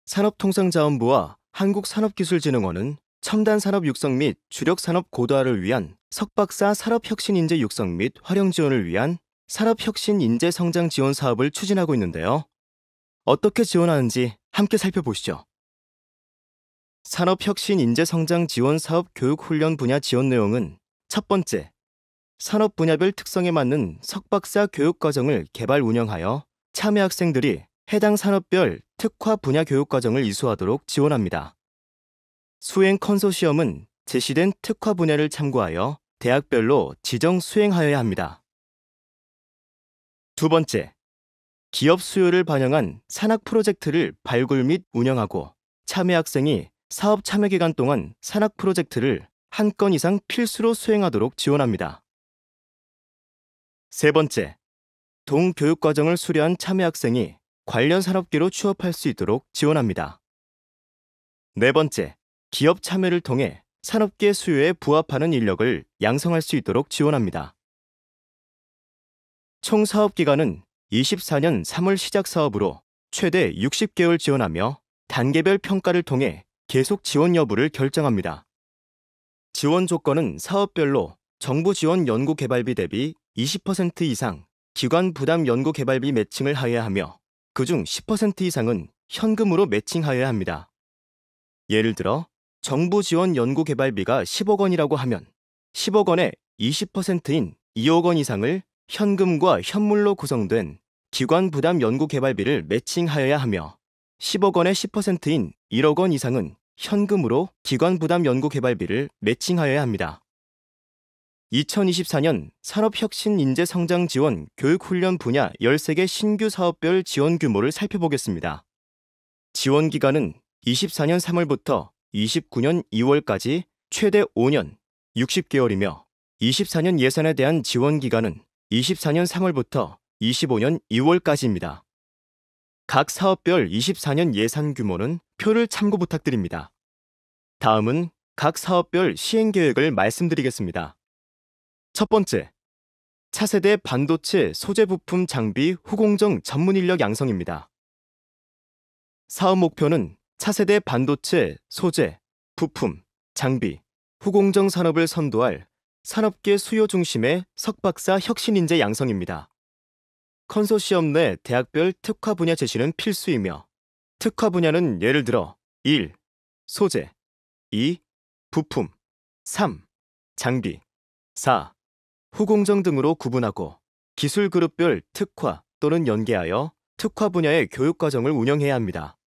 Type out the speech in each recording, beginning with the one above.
산업통상자원부와 한국산업기술진흥원은 첨단 산업 육성 및 주력 산업 고도화를 위한 석박사 산업혁신 인재 육성 및 활용 지원을 위한 산업혁신 인재 성장 지원 사업을 추진하고 있는데요. 어떻게 지원하는지 함께 살펴보시죠. 산업혁신 인재 성장 지원 사업 교육 훈련 분야 지원 내용은 첫 번째, 산업 분야별 특성에 맞는 석박사 교육 과정을 개발 운영하여 참여 학생들이 해당 산업별 특화 분야 교육 과정을 이수하도록 지원합니다. 수행 컨소시엄은 제시된 특화 분야를 참고하여 대학별로 지정 수행하여야 합니다. 두 번째, 기업 수요를 반영한 산학 프로젝트를 발굴 및 운영하고 참여 학생이 사업 참여 기간 동안 산학 프로젝트를 한 건 이상 필수로 수행하도록 지원합니다. 세 번째, 동교육과정을 수료한 참여 학생이 관련 산업계로 취업할 수 있도록 지원합니다. 네 번째, 기업 참여를 통해 산업계 수요에 부합하는 인력을 양성할 수 있도록 지원합니다. 총 사업기간은 24년 3월 시작 사업으로 최대 60개월 지원하며 단계별 평가를 통해 계속 지원 여부를 결정합니다. 지원 조건은 사업별로 정부 지원 연구개발비 대비 20% 이상 기관 부담 연구개발비 매칭을 하여야 하며 그중 10% 이상은 현금으로 매칭하여야 합니다. 예를 들어 정부 지원 연구개발비가 10억 원이라고 하면 10억 원의 20%인 2억 원 이상을 현금과 현물로 구성된 기관 부담 연구개발비를 매칭하여야 하며 10억 원의 10%인 1억 원 이상은 현금으로 기관 부담 연구개발비를 매칭하여야 합니다. 2024년 산업혁신 인재성장 지원 교육훈련 분야 13개 신규 사업별 지원 규모를 살펴보겠습니다. 지원 기간은 24년 3월부터 29년 2월까지 최대 5년 60개월이며 24년 예산에 대한 지원 기간은 24년 3월부터 25년 2월까지입니다. 각 사업별 24년 예산 규모는 표를 참고 부탁드립니다. 다음은 각 사업별 시행계획을 말씀드리겠습니다. 첫 번째, 차세대 반도체 소재 부품 장비 후공정 전문 인력 양성입니다. 사업 목표는 차세대 반도체 소재, 부품, 장비, 후공정 산업을 선도할 산업계 수요 중심의 석박사 혁신 인재 양성입니다. 컨소시엄 내 대학별 특화 분야 제시는 필수이며 특화 분야는 예를 들어 1. 소재 2. 부품 3. 장비 4. 후공정 등으로 구분하고 기술 그룹별 특화 또는 연계하여 특화 분야의 교육과정을 운영해야 합니다.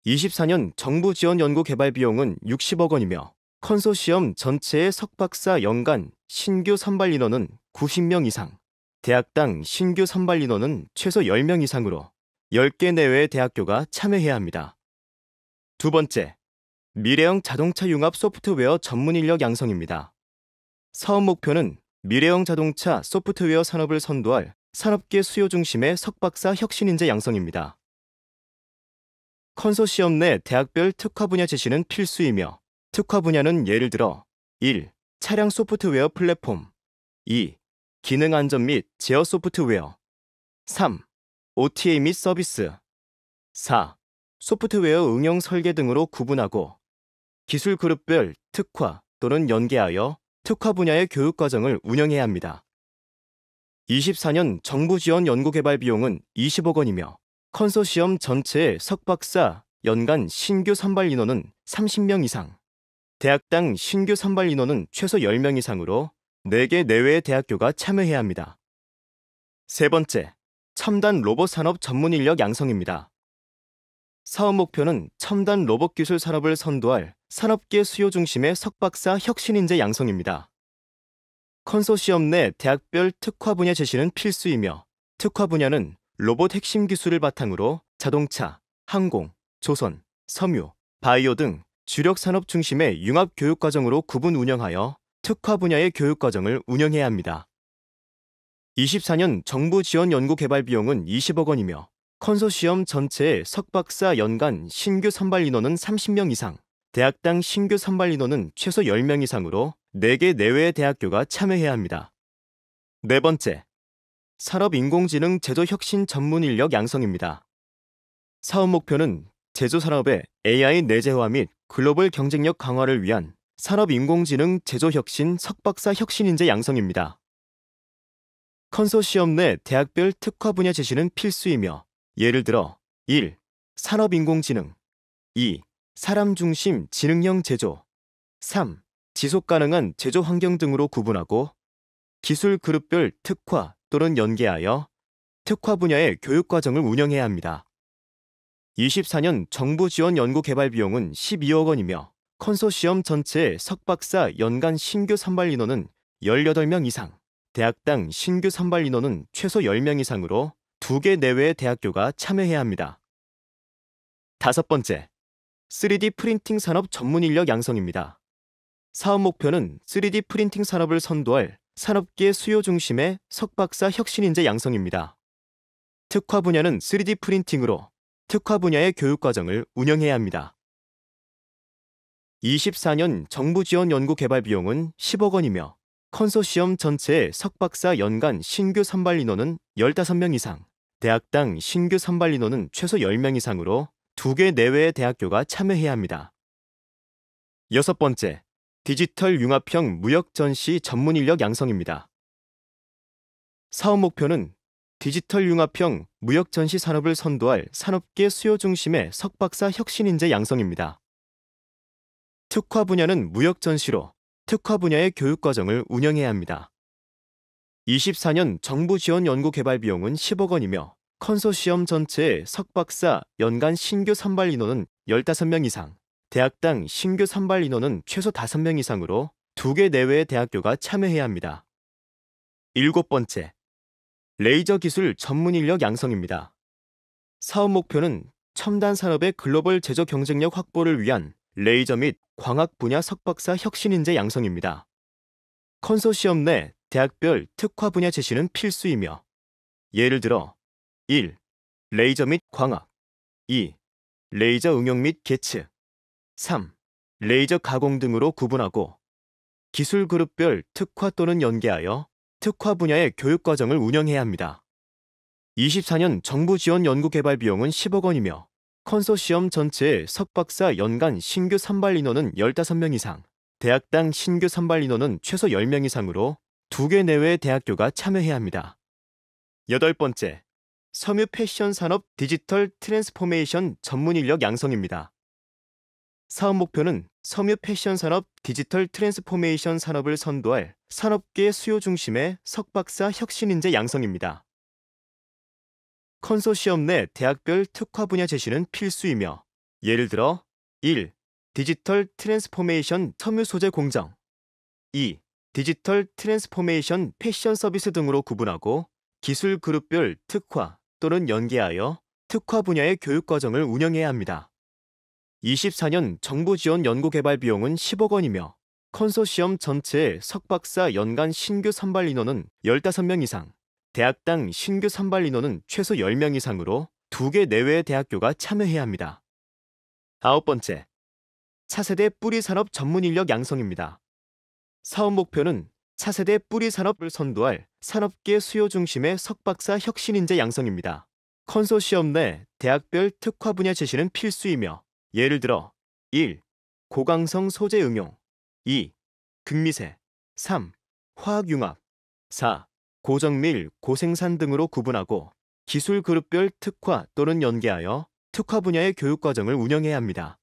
24년 정부 지원 연구 개발 비용은 60억 원이며 컨소시엄 전체의 석박사 연간 신규 선발 인원은 90명 이상, 대학당 신규 선발 인원은 최소 10명 이상으로 10개 내외의 대학교가 참여해야 합니다. 두 번째, 미래형 자동차 융합 소프트웨어 전문 인력 양성입니다. 사업 목표는 미래형 자동차 소프트웨어 산업을 선도할 산업계 수요 중심의 석박사 혁신 인재 양성입니다. 컨소시엄 내 대학별 특화 분야 제시는 필수이며 특화 분야는 예를 들어 1. 차량 소프트웨어 플랫폼 2. 기능 안전 및 제어 소프트웨어 3. OTA 및 서비스 4. 소프트웨어 응용 설계 등으로 구분하고 기술 그룹별 특화 또는 연계하여 특화 분야의 교육과정을 운영해야 합니다. 24년 정부 지원 연구개발 비용은 20억 원이며 컨소시엄 전체의 석박사 연간 신규 선발 인원은 30명 이상, 대학당 신규 선발 인원은 최소 10명 이상으로 4개 내외의 대학교가 참여해야 합니다. 세 번째, 첨단 로봇 산업 전문 인력 양성입니다. 사업 목표는 첨단 로봇 기술 산업을 선도할 산업계 수요 중심의 석박사 혁신 인재 양성입니다. 컨소시엄 내 대학별 특화 분야 제시는 필수이며 특화 분야는 로봇 핵심 기술을 바탕으로 자동차, 항공, 조선, 섬유, 바이오 등 주력 산업 중심의 융합 교육 과정으로 구분 운영하여 특화 분야의 교육 과정을 운영해야 합니다. 24년 정부 지원 연구 개발 비용은 20억 원이며 컨소시엄 전체의 석박사 연간 신규 선발 인원은 30명 이상, 대학당 신규 선발 인원은 최소 10명 이상으로 4개 내외의 대학교가 참여해야 합니다. 네 번째, 산업인공지능 제도혁신 전문 인력 양성입니다. 사업 목표는 제조 산업의 AI 내재화 및 글로벌 경쟁력 강화를 위한 산업인공지능 제조혁신 석박사 혁신인재 양성입니다. 컨소시엄 내 대학별 특화 분야 제시는 필수이며 예를 들어 1. 산업인공지능 2. 사람 중심 지능형 제조 3. 지속 가능한 제조 환경 등으로 구분하고 기술 그룹별 특화 또는 연계하여 특화 분야의 교육 과정을 운영해야 합니다. 24년 정부 지원 연구 개발 비용은 12억 원이며 컨소시엄 전체의 석박사 연간 신규 선발 인원은 18명 이상, 대학당 신규 선발 인원은 최소 10명 이상으로 2개 내외의 대학교가 참여해야 합니다. 다섯 번째, 3D 프린팅 산업 전문 인력 양성입니다. 사업 목표는 3D 프린팅 산업을 선도할 산업계 수요 중심의 석박사 혁신인재 양성입니다. 특화 분야는 3D 프린팅으로 특화 분야의 교육 과정을 운영해야 합니다. 24년 정부 지원 연구 개발 비용은 10억 원이며 컨소시엄 전체의 석박사 연간 신규 선발 인원은 15명 이상, 대학당 신규 선발 인원은 최소 10명 이상으로 2개 내외의 대학교가 참여해야 합니다. 여섯 번째, 디지털 융합형 무역 전시 전문 인력 양성입니다. 사업 목표는 디지털 융합형 무역 전시 산업을 선도할 산업계 수요 중심의 석박사 혁신인재 양성입니다. 특화 분야는 무역 전시로 특화 분야의 교육 과정을 운영해야 합니다. 24년 정부 지원 연구 개발 비용은 10억 원이며 컨소시엄 전체의 석박사 연간 신규 선발 인원은 15명 이상, 대학당 신규 선발 인원은 최소 5명 이상으로 2개 내외의 대학교가 참여해야 합니다. 일곱 번째, 레이저 기술 전문 인력 양성입니다. 사업 목표는 첨단 산업의 글로벌 제조 경쟁력 확보를 위한 레이저 및 광학 분야 석박사 혁신인재 양성입니다. 컨소시엄 내 대학별 특화 분야 제시는 필수이며 예를 들어 1. 레이저 및 광학 2. 레이저 응용 및 계측 3. 레이저 가공 등으로 구분하고 기술 그룹별 특화 또는 연계하여 특화 분야의 교육 과정을 운영해야 합니다. 24년 정부 지원 연구 개발 비용은 10억 원이며 컨소시엄 전체의 석박사 연간 신규 선발 인원은 15명 이상, 대학당 신규 선발 인원은 최소 10명 이상으로 2개 내외의 대학교가 참여해야 합니다. 여덟 번째, 섬유 패션 산업 디지털 트랜스포메이션 전문 인력 양성입니다. 사업 목표는 섬유 패션 산업 디지털 트랜스포메이션 산업을 선도할 산업계 수요 중심의 석박사 혁신인재 양성입니다. 컨소시엄 내 대학별 특화 분야 제시는 필수이며 예를 들어 1. 디지털 트랜스포메이션 섬유 소재 공정 2. 디지털 트랜스포메이션 패션 서비스 등으로 구분하고 기술 그룹별 특화 또는 연계하여 특화 분야의 교육 과정을 운영해야 합니다. 24년 정부 지원 연구 개발 비용은 10억 원이며 컨소시엄 전체의 석박사 연간 신규 선발 인원은 15명 이상, 대학당 신규 선발 인원은 최소 10명 이상으로 2개 내외의 대학교가 참여해야 합니다. 아홉 번째, 차세대 뿌리 산업 전문 인력 양성입니다. 사업 목표는 차세대 뿌리 산업을 선도할 산업계 수요 중심의 석박사 혁신인재 양성입니다. 컨소시엄 내 대학별 특화 분야 제시는 필수이며 예를 들어 1. 고강성 소재 응용 2. 극미세 3. 화학융합 4. 고정밀, 고생산 등으로 구분하고 기술 그룹별 특화 또는 연계하여 특화 분야의 교육 과정을 운영해야 합니다.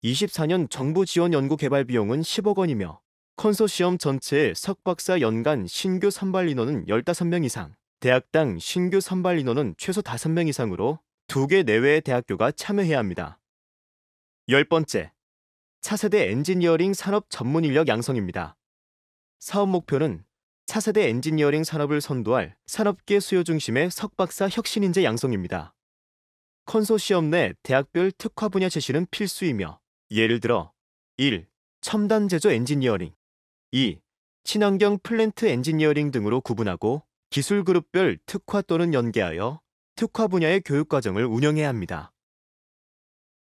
24년 정부 지원 연구 개발 비용은 10억 원이며 컨소시엄 전체의 석박사 연간 신규 선발 인원은 15명 이상, 대학당 신규 선발 인원은 최소 5명 이상으로 2개 내외의 대학교가 참여해야 합니다. 열 번째, 차세대 엔지니어링 산업 전문 인력 양성입니다. 사업 목표는 차세대 엔지니어링 산업을 선도할 산업계 수요 중심의 석박사 혁신인재 양성입니다. 컨소시엄 내 대학별 특화 분야 제시는 필수이며 예를 들어 1. 첨단 제조 엔지니어링 2. 친환경 플랜트 엔지니어링 등으로 구분하고 기술 그룹별 특화 또는 연계하여 특화 분야의 교육 과정을 운영해야 합니다.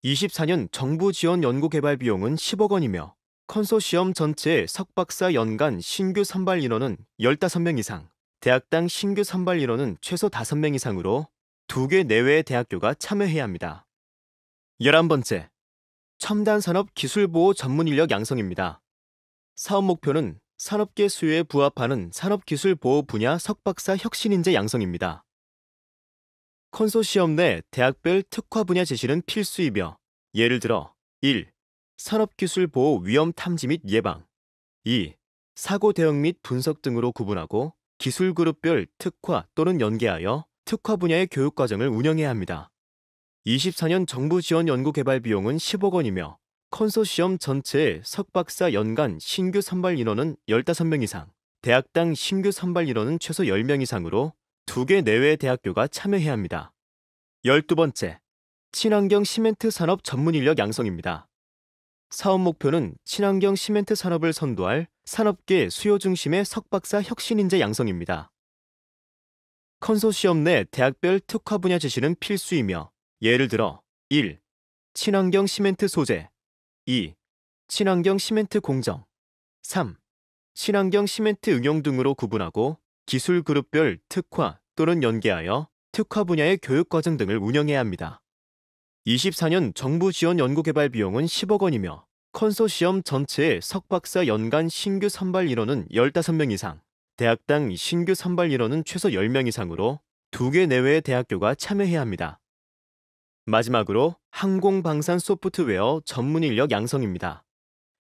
24년 정부 지원 연구 개발 비용은 10억 원이며 컨소시엄 전체의 석박사 연간 신규 선발 인원은 15명 이상, 대학당 신규 선발 인원은 최소 5명 이상으로 2개 내외의 대학교가 참여해야 합니다. 11번째, 첨단 산업 기술 보호 전문 인력 양성입니다. 사업 목표는 산업계 수요에 부합하는 산업기술 보호 분야 석박사 혁신 인재 양성입니다. 컨소시엄 내 대학별 특화 분야 제시는 필수이며, 예를 들어 1. 산업기술 보호 위험 탐지 및 예방. 2. 사고 대응 및 분석 등으로 구분하고 기술 그룹별 특화 또는 연계하여 특화 분야의 교육 과정을 운영해야 합니다. 24년 정부 지원 연구 개발 비용은 10억 원이며, 컨소시엄 전체의 석박사 연간 신규 선발 인원은 15명 이상, 대학당 신규 선발 인원은 최소 10명 이상으로 2개 내외의 대학교가 참여해야 합니다. 12번째, 친환경 시멘트 산업 전문 인력 양성입니다. 사업 목표는 친환경 시멘트 산업을 선도할 산업계 수요 중심의 석박사 혁신 인재 양성입니다. 컨소시엄 내 대학별 특화 분야 제시는 필수이며, 예를 들어 1. 친환경 시멘트 소재. 2. 친환경 시멘트 공정. 3. 친환경 시멘트 응용 등으로 구분하고 기술 그룹별 특화 또는 연계하여 특화 분야의 교육 과정 등을 운영해야 합니다. 24년 정부 지원 연구 개발 비용은 10억 원이며, 컨소시엄 전체의 석박사 연간 신규 선발 인원은 15명 이상, 대학당 신규 선발 인원은 최소 10명 이상으로 2개 내외의 대학교가 참여해야 합니다. 마지막으로 항공방산 소프트웨어 전문 인력 양성입니다.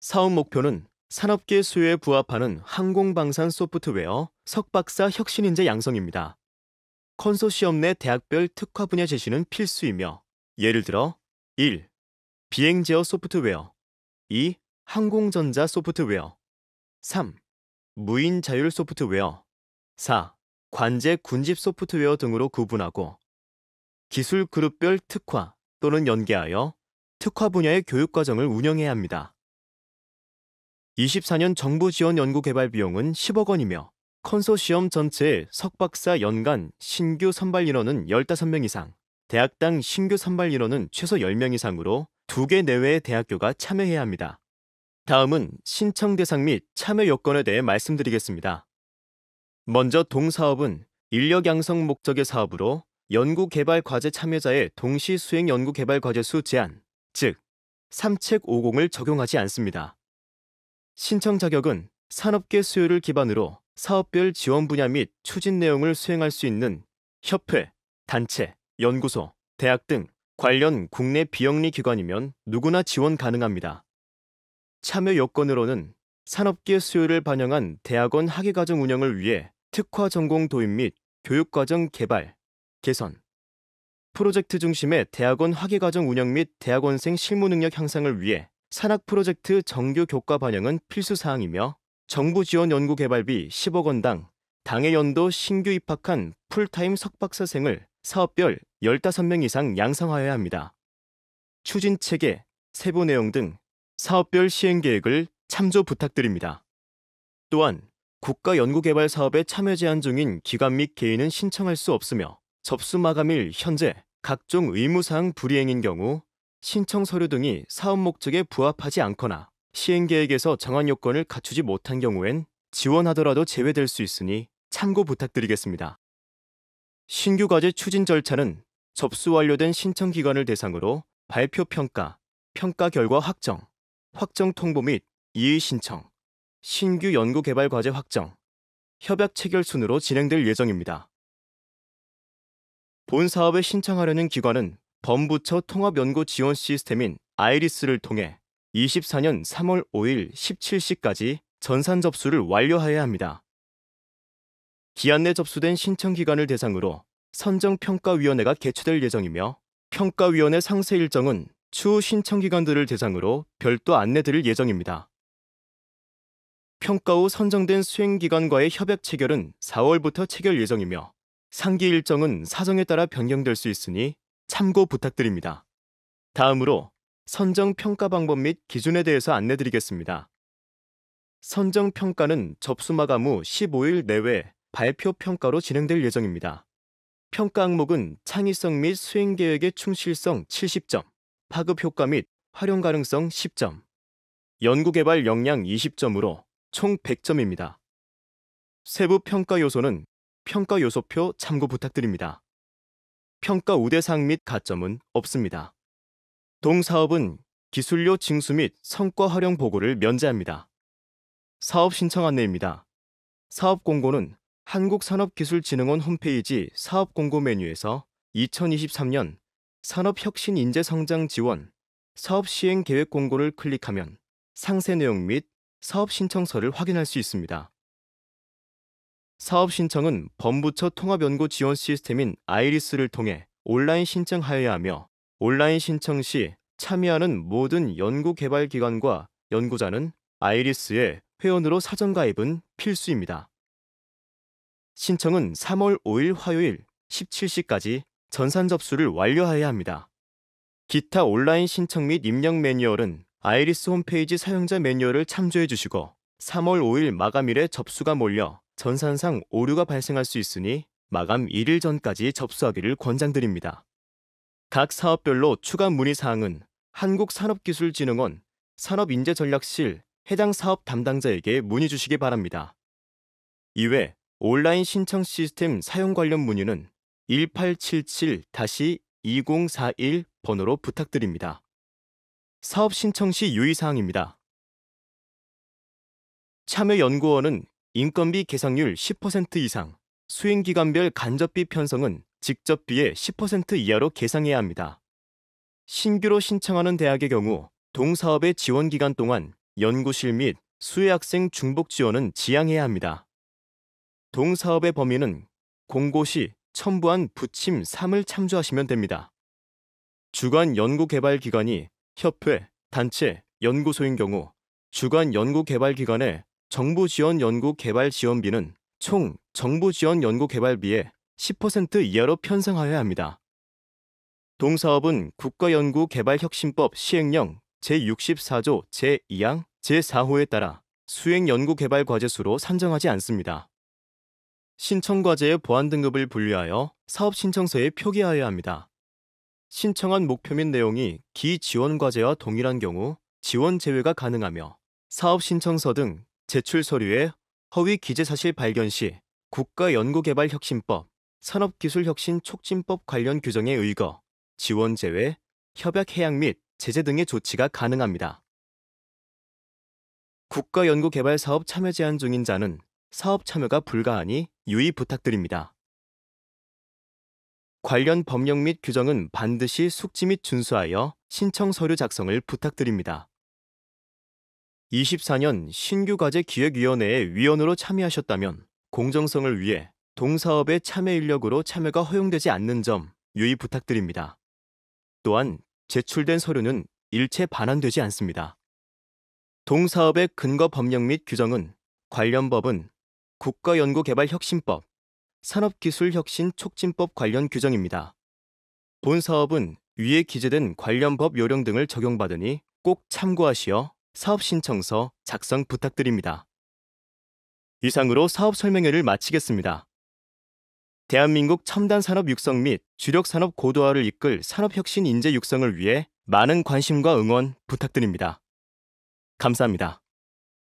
사업 목표는 산업계 수요에 부합하는 항공방산 소프트웨어 석박사 혁신 인재 양성입니다. 컨소시엄 내 대학별 특화 분야 제시는 필수이며, 예를 들어 1. 비행 제어 소프트웨어. 2. 항공전자 소프트웨어. 3. 무인 자율 소프트웨어. 4. 관제 군집 소프트웨어 등으로 구분하고 기술 그룹별 특화 또는 연계하여 특화 분야의 교육 과정을 운영해야 합니다. 24년 정부 지원 연구 개발 비용은 10억 원이며, 컨소시엄 전체의 석박사 연간 신규 선발 인원은 15명 이상, 대학당 신규 선발 인원은 최소 10명 이상으로 2개 내외의 대학교가 참여해야 합니다. 다음은 신청 대상 및 참여 요건에 대해 말씀드리겠습니다. 먼저 동사업은 인력 양성 목적의 사업으로 연구 개발 과제 참여자의 동시 수행 연구 개발 과제 수 제한, 즉 3책 50을 적용하지 않습니다. 신청 자격은 산업계 수요를 기반으로 사업별 지원 분야 및 추진 내용을 수행할 수 있는 협회, 단체, 연구소, 대학 등 관련 국내 비영리 기관이면 누구나 지원 가능합니다. 참여 요건으로는 산업계 수요를 반영한 대학원 학위과정 운영을 위해 특화 전공 도입 및 교육과정 개발, 개선, 프로젝트 중심의 대학원 학위과정 운영 및 대학원생 실무 능력 향상을 위해 산학 프로젝트 정규 교과 반영은 필수 사항이며, 정부 지원 연구 개발비 10억 원당 당해 연도 신규 입학한 풀타임 석박사생을 사업별 15명 이상 양성하여야 합니다. 추진 체계, 세부 내용 등 사업별 시행 계획을 참조 부탁드립니다. 또한 국가 연구개발 사업에 참여 제한 중인 기관 및 개인은 신청할 수 없으며, 접수 마감일 현재 각종 의무사항 불이행인 경우 신청 서류 등이 사업 목적에 부합하지 않거나 시행계획에서 정한 요건을 갖추지 못한 경우엔 지원하더라도 제외될 수 있으니 참고 부탁드리겠습니다. 신규 과제 추진 절차는 접수 완료된 신청 기관을 대상으로 발표 평가, 평가 결과 확정, 확정 통보 및 이의 신청, 신규 연구 개발 과제 확정, 협약 체결 순으로 진행될 예정입니다. 본 사업에 신청하려는 기관은 범부처 통합연구 지원 시스템인 아이리스를 통해 24년 3월 5일 17시까지 전산 접수를 완료하여야 합니다. 기한 내 접수된 신청 기관을 대상으로 선정평가위원회가 개최될 예정이며, 평가위원회 상세 일정은 추후 신청 기관들을 대상으로 별도 안내드릴 예정입니다. 평가 후 선정된 수행기관과의 협약 체결은 4월부터 체결 예정이며, 상기 일정은 사정에 따라 변경될 수 있으니 참고 부탁드립니다. 다음으로 선정 평가 방법 및 기준에 대해서 안내드리겠습니다. 선정 평가는 접수 마감 후 15일 내외 발표 평가로 진행될 예정입니다. 평가 항목은 창의성 및 수행 계획의 충실성 70점, 파급 효과 및 활용 가능성 10점, 연구 개발 역량 20점으로 총 100점입니다. 세부 평가 요소는 평가 요소표 참고 부탁드립니다. 평가 우대사항 및 가점은 없습니다. 동사업은 기술료 징수 및 성과 활용 보고를 면제합니다. 사업 신청 안내입니다. 사업 공고는 한국산업기술진흥원 홈페이지 사업 공고 메뉴에서 2023년 산업혁신인재성장지원 사업 시행 계획 공고를 클릭하면 상세 내용 및 사업 신청서를 확인할 수 있습니다. 사업 신청은 범부처 통합연구 지원 시스템인 아이리스를 통해 온라인 신청하여야 하며 온라인 신청 시 참여하는 모든 연구개발기관과 연구자는 아이리스에 회원으로 사전 가입은 필수입니다. 신청은 3월 5일 화요일 17시까지 전산 접수를 완료하여야 합니다. 기타 온라인 신청 및 입력 매뉴얼은 아이리스 홈페이지 사용자 매뉴얼을 참조해 주시고 3월 5일 마감일에 접수가 몰려 전산상 오류가 발생할 수 있으니 마감 1일 전까지 접수하기를 권장드립니다. 각 사업별로 추가 문의사항은 한국산업기술진흥원 산업인재전략실 해당 사업 담당자에게 문의 주시기 바랍니다. 이외 온라인 신청 시스템 사용 관련 문의는 1877-2041 번호로 부탁드립니다. 사업 신청 시 유의사항입니다. 참여연구원은 인건비 계상률 10% 이상, 수행기간별 간접비 편성은 직접비의 10% 이하로 계상해야 합니다. 신규로 신청하는 대학의 경우 동사업의 지원기간 동안 연구실 및 수혜학생 중복 지원은 지양해야 합니다. 동사업의 범위는 공고 시 첨부한 부침 3을 참조하시면 됩니다. 주관 연구개발기관이 협회, 단체, 연구소인 경우 주관 연구개발기관의 정부지원 연구개발 지원비는 총 정부지원 연구개발비의 10% 이하로 편성하여야 합니다. 동사업은 국가연구개발혁신법 시행령 제64조 제2항 제4호에 따라 수행연구개발과제수로 산정하지 않습니다. 신청과제의 보안 등급을 분류하여 사업 신청서에 표기하여야 합니다. 신청한 목표 및 내용이 기지원과제와 동일한 경우 지원 제외가 가능하며 사업 신청서 등 제출 서류에 허위 기재사실 발견 시 국가연구개발혁신법, 산업기술혁신촉진법 관련 규정에 의거, 지원 제외, 협약 해약 및 제재 등의 조치가 가능합니다. 국가연구개발사업 참여 제한 중인 자는 사업 참여가 불가하니 유의 부탁드립니다. 관련 법령 및 규정은 반드시 숙지 및 준수하여 신청 서류 작성을 부탁드립니다. 24년 신규과제 기획위원회의 위원으로 참여하셨다면 공정성을 위해 동사업의 참여 인력으로 참여가 허용되지 않는 점 유의 부탁드립니다. 또한 제출된 서류는 일체 반환되지 않습니다. 동사업의 근거 법령 및 규정은 관련 법은 국가연구개발혁신법, 산업기술혁신촉진법 관련 규정입니다. 본 사업은 위에 기재된 관련 법 요령 등을 적용받으니 꼭 참고하시어 사업 신청서 작성 부탁드립니다. 이상으로 사업 설명회를 마치겠습니다. 대한민국 첨단 산업 육성 및 주력 산업 고도화를 이끌 산업혁신 인재 육성을 위해 많은 관심과 응원 부탁드립니다. 감사합니다.